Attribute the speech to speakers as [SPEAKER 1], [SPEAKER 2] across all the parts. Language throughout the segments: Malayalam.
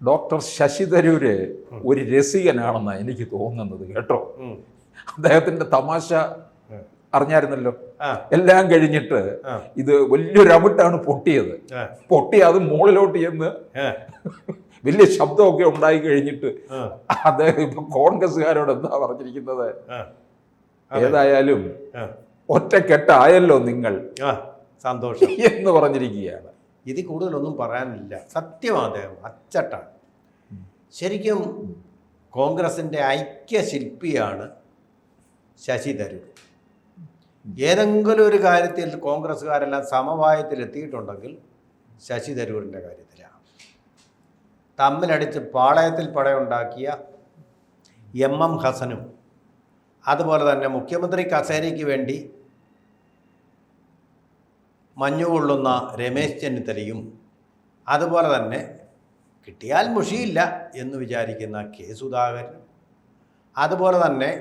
[SPEAKER 1] ഡോക്ടർ ശശി തരൂര് ഒരു രസികനാണെന്നാണ് എനിക്ക് തോന്നുന്നത് കേട്ടോ. അദ്ദേഹത്തിന്റെ തമാശ അറിഞ്ഞായിരുന്നല്ലോ. എല്ലാം കഴിഞ്ഞിട്ട് ഇത് വലിയൊരു അവിട്ടാണ് പൊട്ടിയത് അത് മുകളിലോട്ട് ചെന്ന് വലിയ ശബ്ദമൊക്കെ ഉണ്ടായി കഴിഞ്ഞിട്ട് അദ്ദേഹം ഇപ്പൊ കോൺഗ്രസ്സുകാരോട് എന്താ പറഞ്ഞിരിക്കുന്നത്, ഏതായാലും ഒറ്റക്കെട്ടായല്ലോ നിങ്ങൾ,
[SPEAKER 2] സന്തോഷം
[SPEAKER 1] എന്ന് പറഞ്ഞിരിക്കുകയാണ്.
[SPEAKER 2] ഇതിൽ കൂടുതലൊന്നും പറയാനില്ല. സത്യമാണ്, അദ്ദേഹം അച്ചട്ടാണ്. ശരിക്കും കോൺഗ്രസിൻ്റെ ഐക്യശില്പിയാണ് ശശി തരൂർ. ഏതെങ്കിലും ഒരു കാര്യത്തിൽ കോൺഗ്രസ്സുകാരെല്ലാം സമവായത്തിലെത്തിയിട്ടുണ്ടെങ്കിൽ ശശി തരൂരിൻ്റെ കാര്യത്തിലാണ്. തമ്മിലടിച്ച് പാളയത്തിൽ പടയുണ്ടാക്കിയ എം ഹസനും അതുപോലെ തന്നെ മുഖ്യമന്ത്രി കസേരയ്ക്ക് വേണ്ടി മഞ്ഞുകൊള്ളുന്ന രമേശ് ചെന്നിത്തലയും അതുപോലെ തന്നെ കിട്ടിയാൽ മുഷിയില്ല എന്ന് വിചാരിക്കുന്ന കെ സുധാകരൻ, അതുപോലെ തന്നെ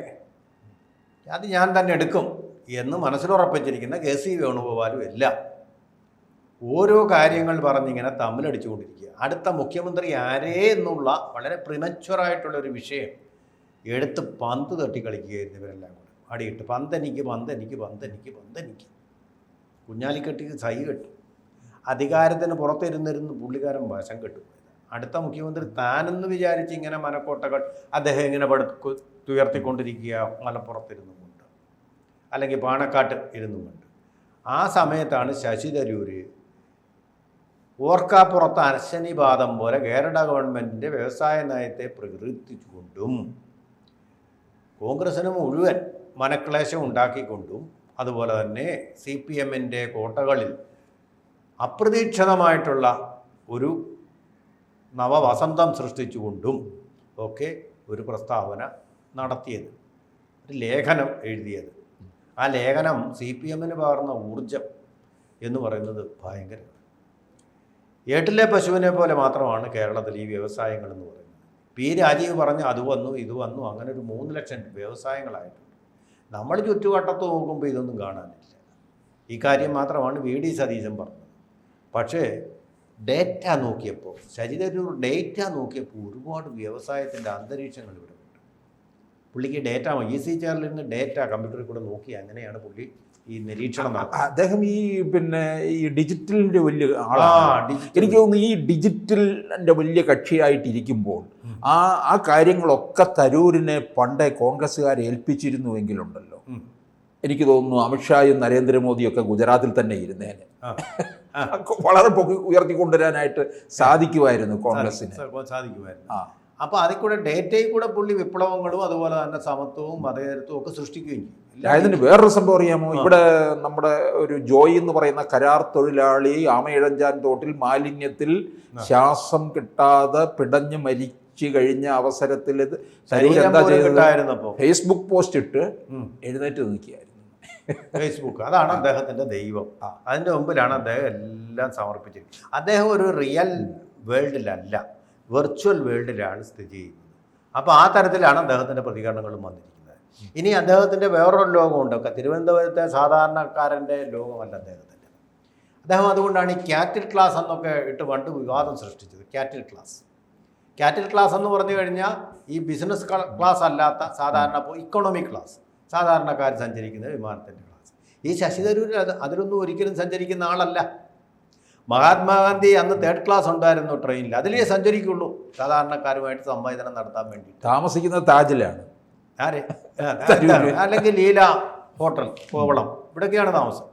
[SPEAKER 2] അത് ഞാൻ തന്നെ എടുക്കും എന്ന് മനസ്സിലുറപ്പിച്ചിരിക്കുന്ന കെ സി വേണുഗോപാലും എല്ലാം ഓരോ കാര്യങ്ങൾ പറഞ്ഞിങ്ങനെ തമ്മിലടിച്ചുകൊണ്ടിരിക്കുക. അടുത്ത മുഖ്യമന്ത്രി ആരേ എന്നുള്ള വളരെ പ്രിമച്വറായിട്ടുള്ളൊരു വിഷയം എടുത്ത് പന്ത് തട്ടി കളിക്കുകയായിരുന്നു ഇവരെല്ലാം കൂടെ. അടിയിട്ട് പന്തെനിക്ക് കുഞ്ഞാലിക്കെട്ടിക്ക് സൈ കെട്ടു. അധികാരത്തിന് പുറത്തിരുന്നിരുന്ന് പുള്ളിക്കാരൻ വശം കെട്ടുപോയത്. അടുത്ത മുഖ്യമന്ത്രി താനെന്ന് വിചാരിച്ച് ഇങ്ങനെ മനക്കോട്ടകൾ അദ്ദേഹം ഇങ്ങനെ തുയർത്തിക്കൊണ്ടിരിക്കുക, മലപ്പുറത്തിരുന്നു കൊണ്ട് അല്ലെങ്കിൽ പാണക്കാട്ട് ഇരുന്നു കൊണ്ട്. ആ സമയത്താണ് ശശി തരൂര് ഓർക്കാപ്പുറത്ത് അശ്വനിപാതം പോലെ കേരള ഗവൺമെൻറ്റിൻ്റെ വ്യവസായ നയത്തെ പ്രകീർത്തിച്ചുകൊണ്ടും കോൺഗ്രസിന് മുഴുവൻ മനക്ലേശം ഉണ്ടാക്കിക്കൊണ്ടും അതുപോലെ തന്നെ CPM-ൻ്റെ കോട്ടകളിൽ അപ്രതീക്ഷിതമായിട്ടുള്ള ഒരു നവവസന്തം സൃഷ്ടിച്ചുകൊണ്ടും ഒക്കെ ഒരു പ്രസ്താവന നടത്തിയത്, ഒരു ലേഖനം എഴുതിയത്. ആ ലേഖനം CPM-ന് പകർന്ന ഊർജം എന്ന് പറയുന്നത് ഭയങ്കരമാണ്. ഏട്ടിലെ പശുവിനെ പോലെ മാത്രമാണ് കേരളത്തിൽ ഈ വ്യവസായങ്ങൾ എന്ന് പറയുന്നത്. പി രാജീവ് പറഞ്ഞ് അത് വന്നു ഇത് വന്നു, അങ്ങനെ ഒരു 3 ലക്ഷം വ്യവസായങ്ങളായിട്ടുണ്ട്. നമ്മൾ ചുറ്റുവട്ടത്ത് നോക്കുമ്പോൾ ഇതൊന്നും കാണാനില്ല. ഈ കാര്യം മാത്രമാണ് VD സതീശൻ പറഞ്ഞത്. പക്ഷേ ഡേറ്റ നോക്കിയപ്പോൾ, ശശി തരൂർ ഡേറ്റ നോക്കിയപ്പോൾ ഒരുപാട് വ്യവസായത്തിൻ്റെ അന്തരീക്ഷങ്ങൾ ഇവിടെ ഉണ്ട്. പുള്ളിക്ക് ഡേറ്റ EC ചെയറിൽ നിന്ന് ഡേറ്റ കമ്പ്യൂട്ടറിൽ കൂടെ നോക്കി അങ്ങനെയാണ് പുള്ളി ഈ നിരീക്ഷണം നടത്തുന്നത്.
[SPEAKER 1] അദ്ദേഹം ഈ ഡിജിറ്റലിൻ്റെ വലിയ ആളാണ്. എനിക്ക് തോന്നുന്നു ഈ ഡിജിറ്റലിൻ്റെ വലിയ കക്ഷിയായിട്ടിരിക്കുമ്പോൾ ആ കാര്യങ്ങളൊക്കെ തരൂരിനെ പണ്ടേ കോൺഗ്രസ്സുകാരെ ഏൽപ്പിച്ചിരുന്നുവെങ്കിലുണ്ടല്ലോ, എനിക്ക് തോന്നുന്നു അമിത്ഷായും നരേന്ദ്രമോദിയൊക്കെ ഗുജറാത്തിൽ തന്നെ ഇരുന്നേനെ വളരെ ഉയർത്തിക്കൊണ്ടുവരാനായിട്ട് സാധിക്കുമായിരുന്നു കോൺഗ്രസിന്.
[SPEAKER 2] സാധിക്കുമായിരുന്നു. അപ്പോൾ അതിൽ കൂടെ ഡേറ്റയിൽ കൂടെ പുള്ളി വിപ്ലവങ്ങളും അതുപോലെ തന്നെ സമത്വവും മതേതരത്വവും ഒക്കെ സൃഷ്ടിക്കുകയും ചെയ്യും.
[SPEAKER 1] അതിന് വേറൊരു സംഭവം അറിയാമോ? ഇവിടെ നമ്മുടെ ഒരു ജോയി എന്ന് പറയുന്ന കരാർ തൊഴിലാളി ആമയിഴഞ്ചാൻ തോട്ടിൽ മാലിന്യത്തിൽ ശ്വാസം കിട്ടാതെ പിടഞ്ഞ് മരിച്ചു കഴിഞ്ഞ അവസരത്തിൽ എന്താ ചെയ്തത്? ഫേസ്ബുക്ക് പോസ്റ്റ് ഇട്ട് എഴുന്നേറ്റ് നിൽക്കുകയായിരുന്നു.
[SPEAKER 2] ഫേസ്ബുക്ക് അതാണ് അദ്ദേഹത്തിൻ്റെ ദൈവം. അതിൻ്റെ മുമ്പിലാണ് അദ്ദേഹം എല്ലാം സമർപ്പിച്ചിരിക്കുന്നത്. അദ്ദേഹം ഒരു റിയൽ വേൾഡിലല്ല, വെർച്വൽ വേൾഡിലാണ് സ്ഥിതി ചെയ്യുന്നത്. അപ്പോൾ ആ തരത്തിലാണ് അദ്ദേഹത്തിൻ്റെ പ്രതികരണങ്ങളും വന്നിരിക്കുന്നത്. ഇനി അദ്ദേഹത്തിൻ്റെ വേറൊരു ലോകമുണ്ടൊക്കെ, തിരുവനന്തപുരത്തെ സാധാരണക്കാരൻ്റെ ലോകമല്ല അദ്ദേഹത്തിൻ്റെ. അദ്ദേഹം അതുകൊണ്ടാണ് ഈ ക്യാറ്റിൽ ക്ലാസ് എന്നൊക്കെ ഇട്ട് പണ്ട് വിവാദം സൃഷ്ടിച്ചത്. ക്യാറ്റിൽ ക്ലാസ് എന്ന് പറഞ്ഞു കഴിഞ്ഞാൽ ഈ ബിസിനസ് ക്ലാസ് അല്ലാത്ത സാധാരണ ഇക്കോണമി ക്ലാസ്, സാധാരണക്കാർ സഞ്ചരിക്കുന്ന വിമാനത്തിൻ്റെ ക്ലാസ്. ഈ ശശി തരൂർ അതിലൊന്നും ഒരിക്കലും സഞ്ചരിക്കുന്ന ആളല്ല. മഹാത്മാഗാന്ധി അന്ന് 3rd ക്ലാസ് ഉണ്ടായിരുന്നു ട്രെയിനിൽ, അതിലേ സഞ്ചരിക്കുള്ളൂ സാധാരണക്കാരുമായിട്ട് സംവേദനം നടത്താൻ വേണ്ടി.
[SPEAKER 1] താമസിക്കുന്നത് താജിലാണ്,
[SPEAKER 2] അല്ലെങ്കിൽ ലീല ഹോട്ടൽ കോവളം, ഇവിടെയൊക്കെയാണ് താമസം,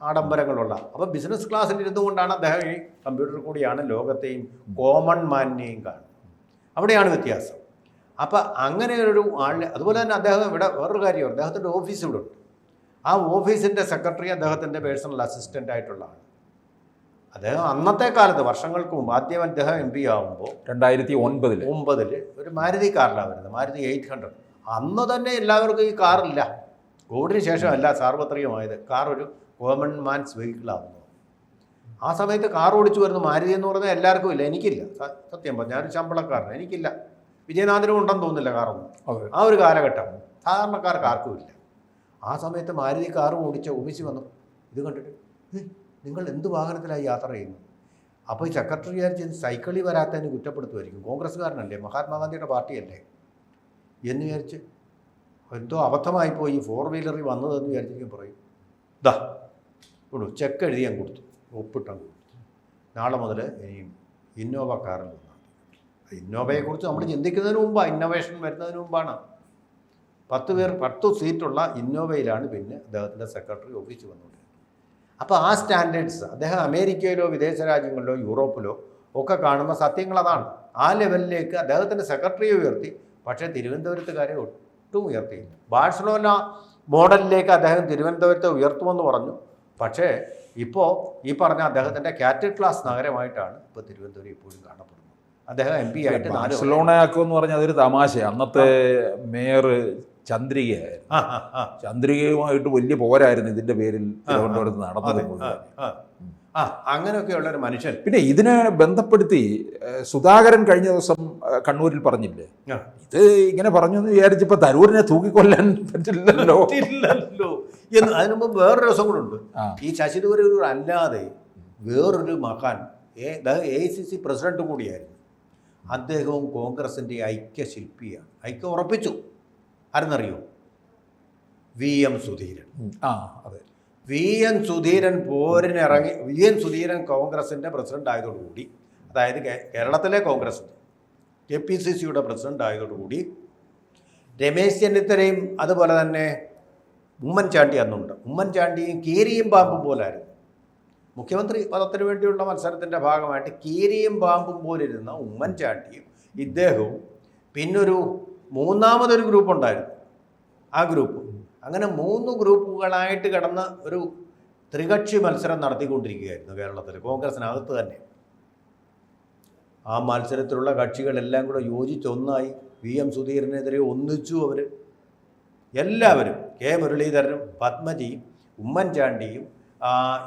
[SPEAKER 2] ആഡംബരങ്ങളുള്ള. അപ്പോൾ ബിസിനസ് ക്ലാസ്സിൽ ഇരുന്നുകൊണ്ടാണ് അദ്ദേഹം ഈ കമ്പ്യൂട്ടറിൽ കൂടിയാണ് ലോകത്തെയും കോമൺ മാനിനെയും കാണുന്നത്. അവിടെയാണ് വ്യത്യാസം. അപ്പം അങ്ങനെ ഒരു ആളിനെ, അതുപോലെ തന്നെ അദ്ദേഹം ഇവിടെ വേറൊരു കാര്യം, അദ്ദേഹത്തിൻ്റെ ഓഫീസ് ഇവിടെ ഉണ്ട്. ആ ഓഫീസിൻ്റെ സെക്രട്ടറി അദ്ദേഹത്തിൻ്റെ പേഴ്സണൽ അസിസ്റ്റൻ്റ് ആയിട്ടുള്ള ആൾ. അദ്ദേഹം അന്നത്തെ കാലത്ത് വർഷങ്ങൾക്ക് മുമ്പ് ആദ്യം അദ്ദേഹം MP ആകുമ്പോൾ
[SPEAKER 1] 2009
[SPEAKER 2] ഒരു മാരുതി കാറിലാണ് വരുന്നത്, മാരുതി 800. അന്ന് തന്നെ എല്ലാവർക്കും ഈ കാറില്ല. കോവിഡിന് ശേഷമല്ല സാർവത്രികമായത്, കാർ ഒരു കോമൺ മാൻസ് വെഹിക്കിളാകുന്നു. ആ സമയത്ത് കാർ ഓടിച്ചു വരുന്ന മാരുതി എന്ന് പറഞ്ഞാൽ എല്ലാവർക്കും ഇല്ല. എനിക്കില്ല, സത്യം പറഞ്ഞാൽ ഞാനൊരു ശമ്പളക്കാരനാണ്, എനിക്കില്ല. വിജയനാഥനും ഉണ്ടെന്ന് തോന്നുന്നില്ല കാറൊന്നും. ആ ഒരു കാലഘട്ടം സാധാരണക്കാർക്ക് ആർക്കും ഇല്ല. ആ സമയത്ത് മാരുതി കാറും ഓടിച്ച ഓഫീസിൽ വന്നു ഇത് കണ്ടിട്ട്, നിങ്ങൾ എന്ത് വാഹനത്തിലായി യാത്ര ചെയ്യുന്നു? അപ്പോൾ ഈ സെക്രട്ടറി വിചാരിച്ച് സൈക്കിളിൽ വരാത്തതിന് കുറ്റപ്പെടുത്തുമായിരിക്കും, കോൺഗ്രസ്സുകാരനല്ലേ, മഹാത്മാഗാന്ധിയുടെ പാർട്ടിയല്ലേ എന്ന് വിചാരിച്ച് എന്തോ അബദ്ധമായിപ്പോയി 4 വീലറിൽ വന്നതെന്ന് വിചാരിച്ചിരിക്കും. പറയും ദാ കൊടു, ചെക്ക് എഴുതി ഞാൻ കൊടുത്തു, ഒപ്പിട്ടാൻ കൊടുത്തു, നാളെ മുതൽ ഇനിയും ഇന്നോവ കാറിൽ വന്നാൽ. ഇന്നോവയെക്കുറിച്ച് നമ്മൾ ചിന്തിക്കുന്നതിന് മുമ്പാണ്, ഇന്നോവേഷൻ വരുന്നതിന് മുമ്പാണ്. 10 സീറ്റുള്ള ഇന്നോവയിലാണ് പിന്നെ അദ്ദേഹത്തിൻ്റെ സെക്രട്ടറി ഓഫീസിൽ വന്നുകൊണ്ടിരുന്നത്. അപ്പോൾ ആ സ്റ്റാൻഡേർഡ്സ് അദ്ദേഹം അമേരിക്കയിലോ വിദേശ രാജ്യങ്ങളിലോ യൂറോപ്പിലോ ഒക്കെ കാണുന്ന സത്യങ്ങൾ അതാണ്. ആ ലെവലിലേക്ക് അദ്ദേഹത്തിൻ്റെ സെക്രട്ടറിയെ ഉയർത്തി. പക്ഷേ തിരുവനന്തപുരത്തുകാരെ ഒട്ടും ഉയർത്തിയില്ല. ബാഴ്സലോന മോഡലിലേക്ക് അദ്ദേഹം തിരുവനന്തപുരത്തെ ഉയർത്തുമെന്ന് പറഞ്ഞു. പക്ഷേ ഇപ്പോൾ ഈ പറഞ്ഞ അദ്ദേഹത്തിൻ്റെ ക്യാപിറ്റൽ ക്ലാസ് നഗരമായിട്ടാണ് ഇപ്പോൾ തിരുവനന്തപുരം ഇപ്പോഴും കാണപ്പെടുന്നത്. അദ്ദേഹം MP ആയിട്ട്
[SPEAKER 1] ബാഴ്സലോണയാക്കുമെന്ന് പറഞ്ഞാൽ അതൊരു തമാശ. അന്നത്തെ മേയർ ചന്ദ്രികയായിരുന്നു. ചന്ദ്രികയുമായിട്ട് വലിയ പോരായിരുന്നു ഇതിന്റെ പേരിൽ തിരുവനന്തപുരത്ത് നടന്നത്.
[SPEAKER 2] അങ്ങനെയൊക്കെയുള്ള ഒരു മനുഷ്യൻ.
[SPEAKER 1] പിന്നെ ഇതിനെ ബന്ധപ്പെടുത്തി സുധാകരൻ കഴിഞ്ഞ ദിവസം കണ്ണൂരിൽ പറഞ്ഞില്ലേ, ഇത് ഇങ്ങനെ പറഞ്ഞു എന്ന് വിചാരിച്ചപ്പോ തരൂരിനെ തൂക്കിക്കൊല്ലാൻ പറ്റില്ലല്ലോ
[SPEAKER 2] എന്ന്. അതിനു മുമ്പ് വേറൊരു ദിവസം കൂടെ ഉണ്ട്. ഈ ശശി തരൂർ അല്ലാതെ വേറൊരു മഹാൻ AICC പ്രസിഡന്റ് കൂടിയായിരുന്നു. അദ്ദേഹവും കോൺഗ്രസിൻ്റെ ഐക്യശില്പിയാണ്. ഐക്യം ഉറപ്പിച്ചു. ആരെന്നറിയോ? VM സുധീരൻ.
[SPEAKER 1] അതെ,
[SPEAKER 2] VM സുധീരൻ പോരിനിറങ്ങി. VM സുധീരൻ കോൺഗ്രസിൻ്റെ പ്രസിഡന്റ് ആയതോടുകൂടി, അതായത് കേരളത്തിലെ കോൺഗ്രസിൻ്റെ KPCCയുടെ പ്രസിഡന്റ് ആയതോടുകൂടി രമേശ് ചെന്നിത്തലയും അതുപോലെ തന്നെ ഉമ്മൻചാണ്ടി അന്നുണ്ട്. ഉമ്മൻചാണ്ടിയും കീരിയും പാമ്പും പോലായിരുന്നു. മുഖ്യമന്ത്രി പദത്തിന് വേണ്ടിയുള്ള മത്സരത്തിൻ്റെ ഭാഗമായിട്ട് കീരിയും പാമ്പും പോലിരുന്ന ഉമ്മൻചാണ്ടിയും ഇദ്ദേഹവും പിന്നൊരു മൂന്നാമതൊരു ഗ്രൂപ്പ് ഉണ്ടായിരുന്നു. ആ ഗ്രൂപ്പ് അങ്ങനെ 3 ഗ്രൂപ്പുകളായിട്ട് കിടന്ന് ഒരു ത്രികക്ഷി മത്സരം നടത്തിക്കൊണ്ടിരിക്കുകയായിരുന്നു കേരളത്തിൽ, കോൺഗ്രസിനകത്ത് തന്നെ. ആ മത്സരത്തിലുള്ള കക്ഷികളെല്ലാം കൂടെ യോജിച്ചൊന്നായി VM സുധീരനെതിരെ ഒന്നിച്ചു. അവർ എല്ലാവരും, K മുരളീധരനും പത്മജിയും ഉമ്മൻചാണ്ടിയും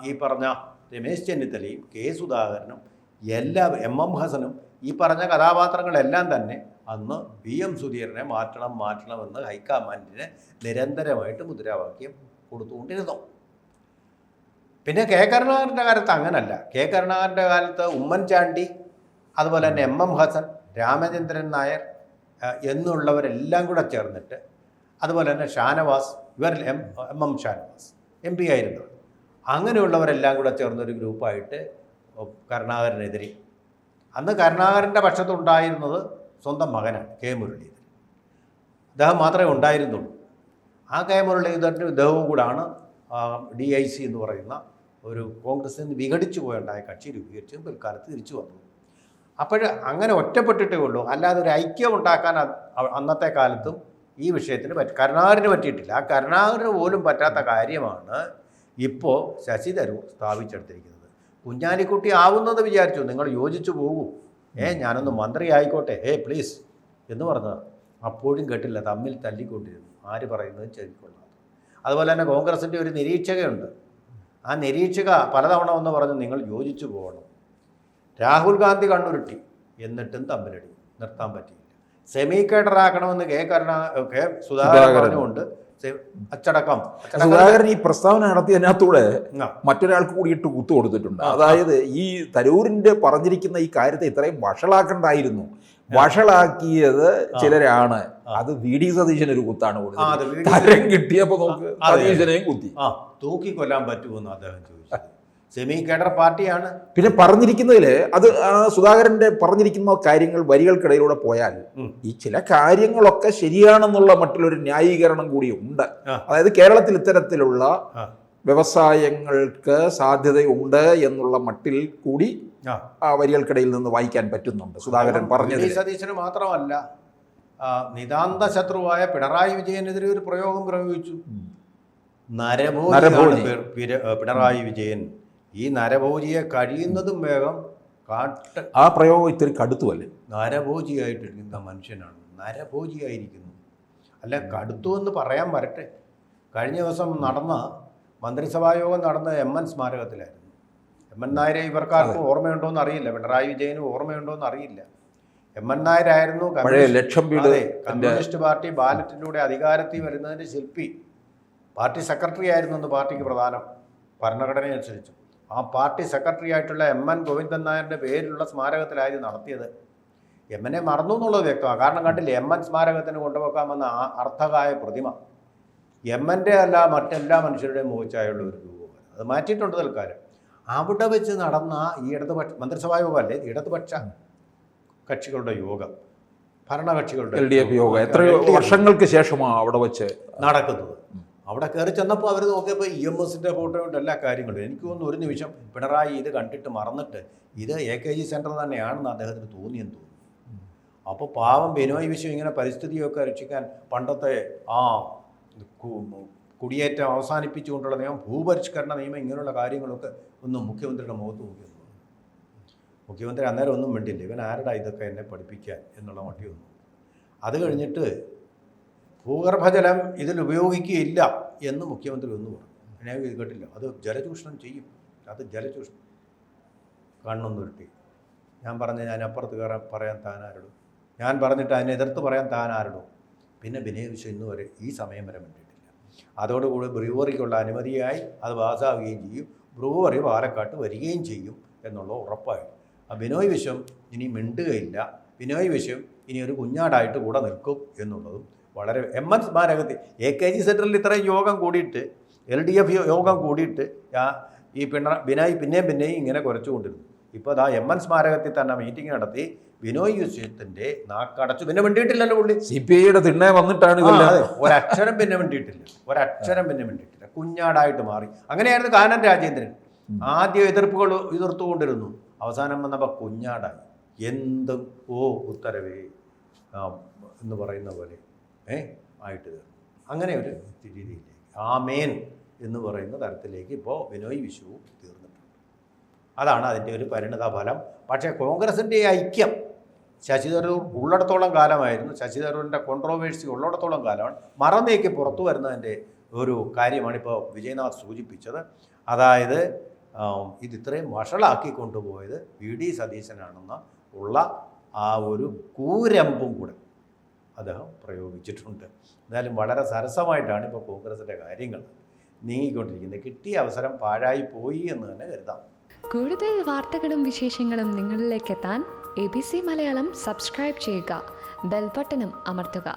[SPEAKER 2] ഈ പറഞ്ഞ രമേശ് ചെന്നിത്തലയും K സുധാകരനും എല്ലാവരും, MM ഹസനും, ഈ പറഞ്ഞ കഥാപാത്രങ്ങളെല്ലാം തന്നെ അന്ന് VM സുധീരനെ മാറ്റണമെന്ന് ഹൈക്കമാൻഡിന് നിരന്തരമായിട്ട് മുദ്രാവാക്യം കൊടുത്തുകൊണ്ടിരുന്നു. പിന്നെ K കരുണാകരൻ്റെ കാലത്ത് അങ്ങനല്ല. K കരുണാകരൻ്റെ കാലത്ത് ഉമ്മൻചാണ്ടി, അതുപോലെ തന്നെ MM ഹസൻ, രാമചന്ദ്രൻ നായർ എന്നുള്ളവരെല്ലാം കൂടെ ചേർന്നിട്ട്, അതുപോലെ തന്നെ ഷാനവാസ്, ഇവരിൽ MM ഷാനവാസ് MP ആയിരുന്നു. അങ്ങനെയുള്ളവരെല്ലാം കൂടെ ചേർന്നൊരു ഗ്രൂപ്പായിട്ട് കരുണാകരനെതിരെ. അന്ന് കരുണാകരൻ്റെ പക്ഷത്തുണ്ടായിരുന്നത് സ്വന്തം മകനാണ് K മുരളീധരൻ. അദ്ദേഹം മാത്രമേ ഉണ്ടായിരുന്നുള്ളൂ. ആ K മുരളീധരനും ഇദ്ദേഹവും കൂടാണ് DIC എന്ന് പറയുന്ന ഒരു കോൺഗ്രസിൽ നിന്ന് വിഘടിച്ചു പോയുണ്ടായ കക്ഷി രൂപീകരിച്ചും പിൽക്കാലത്ത് തിരിച്ചു വന്നു. അപ്പോൾ അങ്ങനെ ഒറ്റപ്പെട്ടിട്ടേ ഉള്ളൂ. അല്ലാതെ ഒരു ഐക്യം ഉണ്ടാക്കാൻ അന്നത്തെ കാലത്തും ഈ വിഷയത്തിന് കരുണാകരന് പറ്റിയിട്ടില്ല. ആ കരുണാകരന് പോലും പറ്റാത്ത കാര്യമാണ് ഇപ്പോൾ ശശി തരൂർ സ്ഥാപിച്ചെടുത്തിരിക്കുന്നത്. കുഞ്ഞാലിക്കുട്ടി ആവുന്നത് വിചാരിച്ചു നിങ്ങൾ യോജിച്ചു പോകൂ, ഞാനൊന്ന് മന്ത്രി ആയിക്കോട്ടെ, പ്ലീസ് എന്ന് പറഞ്ഞത്. അപ്പോഴും കേട്ടില്ല, തമ്മിൽ തല്ലിക്കൊണ്ടിരുന്നു. ആര് പറയുന്നത് ചെവിക്കൊള്ളാം. അതുപോലെ തന്നെ കോൺഗ്രസിൻ്റെ ഒരു നിരീക്ഷകയുണ്ട്. ആ നിരീക്ഷക പലതവണ ഒന്ന് പറഞ്ഞു നിങ്ങൾ യോജിച്ചു പോകണം. രാഹുൽ ഗാന്ധി കണ്ണുരുട്ടി, എന്നിട്ടും തമ്മിലടി നിർത്താൻ പറ്റിയില്ല. സെമി കേഡറാക്കണമെന്ന് K സുധാകരൻ പറഞ്ഞുകൊണ്ട് അച്ചടക്കം.
[SPEAKER 1] സുധാകരൻ ഈ പ്രസ്താവന നടത്തിയതിനകത്തൂടെ മറ്റൊരാൾക്ക് കൂടിയിട്ട് കുത്തു കൊടുത്തിട്ടുണ്ട്. അതായത് ഈ തരൂരിന്റെ പറഞ്ഞിരിക്കുന്ന ഈ കാര്യത്തെ ഇത്രയും വഷളാക്കണ്ടായിരുന്നു. വഷളാക്കിയത് ചിലരാണ്. അത് VD സതീശൻ ഒരു കുത്താണ് കൊടുത്തത്. തരം കിട്ടിയപ്പോ നമുക്ക് സതീശനെയും കുത്തി.
[SPEAKER 2] തൂക്കിക്കൊല്ലാൻ പറ്റുമെന്ന് അദ്ദേഹം ചോദിച്ചു. സെമി കേഡർ പാർട്ടിയാണ്.
[SPEAKER 1] പിന്നെ പറഞ്ഞിരിക്കുന്നതിൽ അത് സുധാകരന്റെ പറഞ്ഞിരിക്കുന്ന കാര്യങ്ങൾ വരികൾക്കിടയിലൂടെ പോയാൽ ഈ ചില കാര്യങ്ങളൊക്കെ ശരിയാണെന്നുള്ള മറ്റുള്ളൊരു ന്യായീകരണം കൂടി ഉണ്ട്. അതായത് കേരളത്തിൽ ഇത്തരത്തിലുള്ള വ്യവസായങ്ങൾക്ക് സാധ്യതയുണ്ട് എന്നുള്ള മട്ടിൽ കൂടി ആ വരികൾക്കിടയിൽ നിന്ന് വായിക്കാൻ പറ്റുന്നുണ്ട് സുധാകരൻ പറഞ്ഞത്.
[SPEAKER 2] സതീശന് മാത്രമല്ല, നിതാന്ത ശത്രുവായ പിണറായി വിജയനെതിരെ ഒരു പ്രയോഗം പ്രയോഗിച്ചു. നരഭോജി പിണറായി വിജയൻ. ഈ നരഭോജിയെ കഴിയുന്നതും വേഗം
[SPEAKER 1] ആ പ്രയോഗം ഇത്തിരി കടുത്തു അല്ലേ?
[SPEAKER 2] നരഭോജിയായിട്ടിരിക്കുന്ന മനുഷ്യനാണ്, നരഭോജിയായിരിക്കുന്നു. അല്ല, കടുത്തു എന്ന് പറയാൻ വരട്ടെ. കഴിഞ്ഞ ദിവസം നടന്ന മന്ത്രിസഭായോഗം നടന്ന MN സ്മാരകത്തിലായിരുന്നു. MN നായരെ ഇവർക്കാർക്കും ഓർമ്മയുണ്ടോയെന്ന് അറിയില്ല, പിണറായി വിജയനും ഓർമ്മയുണ്ടോയെന്ന് അറിയില്ല. MN നായരായിരുന്നു കമ്മ്യൂണിസ്റ്റ് പാർട്ടി ബാലറ്റിലൂടെ അധികാരത്തിൽ വരുന്നതിൻ്റെ ശില്പി. പാർട്ടി സെക്രട്ടറി ആയിരുന്നു എന്ന് പാർട്ടിക്ക് പ്രധാനം ഭരണഘടന അനുസരിച്ചു. ആ പാർട്ടി സെക്രട്ടറി ആയിട്ടുള്ള MN ഗോവിന്ദൻ നായരുടെ പേരിലുള്ള സ്മാരകത്തിലായിരുന്നു നടത്തിയത്. MN മറന്നു എന്നുള്ളത് വ്യക്തമാണ്. കാരണം കണ്ടില്ലേ, MN സ്മാരകത്തിന് കൊണ്ടുവെക്കാമെന്ന അർത്ഥകായ പ്രതിമ MN അല്ല മറ്റെല്ലാ മനുഷ്യരുടെയും മുഖച്ചായുള്ള ഒരു രൂപമാണ്. അത് മാറ്റിയിട്ടുണ്ട് തൽക്കാലം. അവിടെ വെച്ച് നടന്ന ഈ ഇടതുപക്ഷ മന്ത്രിസഭാ യോഗമല്ലേ, ഇടതുപക്ഷ കക്ഷികളുടെ യോഗം, ഭരണകക്ഷികളുടെ
[SPEAKER 1] LDF യോഗം എത്രയോ വർഷങ്ങൾക്ക് ശേഷമാണ് അവിടെ വെച്ച് നടക്കുന്നത്.
[SPEAKER 2] അവിടെ കയറി ചെന്നപ്പോൾ അവർ നോക്കിയപ്പോൾ EMSന്റെ ഫോട്ടോയുണ്ട്, എല്ലാ കാര്യങ്ങളും. എനിക്ക് തോന്നുന്നു ഒരു നിമിഷം പിണറായി ഇത് കണ്ടിട്ട് മറന്നിട്ട് ഇത് AKG സെൻറ്റർ തന്നെയാണെന്ന് അദ്ദേഹത്തിന് തോന്നിയെന്ന് തോന്നുന്നു. അപ്പോൾ പാവം ബിനോയ് വിശ്വം ഇങ്ങനെ പരിസ്ഥിതിയൊക്കെ രക്ഷിക്കാൻ പണ്ടത്തെ കുടിയേറ്റം അവസാനിപ്പിച്ചുകൊണ്ടുള്ള നിയമം, ഭൂപരിഷ്കരണ നിയമം, ഇങ്ങനെയുള്ള കാര്യങ്ങളൊക്കെ ഒന്നും മുഖ്യമന്ത്രിയുടെ മുഖത്ത് നോക്കിയെന്ന്. മുഖ്യമന്ത്രി അന്നേരം ഒന്നും വേണ്ടില്ല, ഇവൻ ആരുടെ ഇതൊക്കെ എന്നെ പഠിപ്പിക്കാൻ എന്നുള്ള മട്ടി വന്നു. അത് കഴിഞ്ഞിട്ട് ഭൂഗർഭജലം ഇതിൽ ഉപയോഗിക്കുകയില്ല എന്ന് മുഖ്യമന്ത്രി ഒന്ന് പറഞ്ഞു. ഞാൻ ഇത് കേട്ടില്ല. അത് ജലചൂഷണം ചെയ്യും, അത് ജലചൂഷണം. കണ്ണൊന്നും ഉരുട്ടി. ഞാൻ ഞാൻ അപ്പുറത്ത് കയറാൻ പറയാൻ താനാരോടും, ഞാൻ പറഞ്ഞിട്ട് അതിനെ എതിർത്ത് പറയാൻ താനാരോടും. പിന്നെ ബിനോയ് വിശ്വം ഇന്ന് വരെ ഈ സമയം വരെ വേണ്ടിയിട്ടില്ല. അതോടുകൂടി ബ്രൂവറിക്കുള്ള അനുമതിയായി അത് പാസ്സാവുകയും ചെയ്യും. ബ്രൂവറി പാലക്കാട്ട് വരികയും ചെയ്യും എന്നുള്ള ഉറപ്പായി. ബിനോയ് വിശ്വം ഇനി മിണ്ടുകയില്ല. ബിനോയ് വിശ്വം ഇനി ഒരു കുഞ്ഞാടായിട്ട് കൂടെ നിൽക്കും എന്നുള്ളതും വളരെ MN സ്മാരകത്തിൽ AKG സെൻറ്ററിൽ ഇത്രയും യോഗം കൂടിയിട്ട്, LDF യോഗം കൂടിയിട്ട് ഈ ബിനോയ് പിന്നെയും ഇങ്ങനെ കുറച്ചുകൊണ്ടിരുന്നു. ഇപ്പോൾ അതാ MN സ്മാരകത്തിൽ തന്നെ മീറ്റിംഗ് നടത്തി ബിനോയ് വിശ്വത്തിൻ്റെ നാക്കടച്ചു. പിന്നെ വേണ്ടിയിട്ടില്ലല്ലോ പുള്ളി.
[SPEAKER 1] CPIയുടെ തിണ്ണെ വന്നിട്ടാണ്
[SPEAKER 2] ഒരക്ഷരം പിന്നെ വേണ്ടിയിട്ടില്ല, ഒരക്ഷരം പിന്നെ വേണ്ടിയിട്ടില്ല. കുഞ്ഞാടായിട്ട് മാറി. അങ്ങനെയായിരുന്നു കാനൻ രാജേന്ദ്രൻ. ആദ്യം എതിർത്തുകൊണ്ടിരുന്നു, അവസാനം വന്നപ്പോൾ കുഞ്ഞാടായി. എന്തും ഉത്തരവേ എന്ന് പറയുന്ന പോലെ ആയിട്ട് തീർന്നു. അങ്ങനെ ഒരു രീതിയിലേക്ക് ആമേൻ എന്ന് പറയുന്ന തരത്തിലേക്ക് ഇപ്പോൾ ബിനോയ് വിശ്വ തീർന്നിട്ടുണ്ട്. അതാണ് അതിൻ്റെ ഒരു പരിണിത ഫലം. പക്ഷേ കോൺഗ്രസിൻ്റെ ഐക്യം ശശി തരൂർ ഉള്ളിടത്തോളം കാലമായിരുന്നു, ശശി തരൂരിൻ്റെ കോൺട്രോവേഴ്സി ഉള്ളിടത്തോളം കാലമാണ്. മറന്നേക്ക് പുറത്തു വരുന്നതിൻ്റെ ഒരു കാര്യമാണ് ഇപ്പോൾ വിജയനാഥ് സൂചിപ്പിച്ചത്. അതായത് ഇത് ഇത്രയും വഷളാക്കി കൊണ്ടുപോയത് VD സതീശനാണെന്ന് ഉള്ള ആ ഒരു കൂരമ്പും കൂടെ അദ്ദേഹം പ്രയോഗിച്ചിട്ടുണ്ട്. എന്തായാലും വളരെ സരസമായിട്ടാണ് ഇപ്പോൾ കോൺഗ്രസിൻ്റെ കാര്യങ്ങൾ നീങ്ങിക്കൊണ്ടിരിക്കുന്നത്. കിട്ടിയ അവസരം പാഴായി പോയി എന്ന് തന്നെ കരുതാം.
[SPEAKER 3] കൂടുതൽ വാർത്തകളും വിശേഷങ്ങളും നിങ്ങളിലേക്ക് എത്താൻ ABC മലയാളം സബ്സ്ക്രൈബ് ചെയ്യുക, ബെൽ ബട്ടണും അമർത്തുക.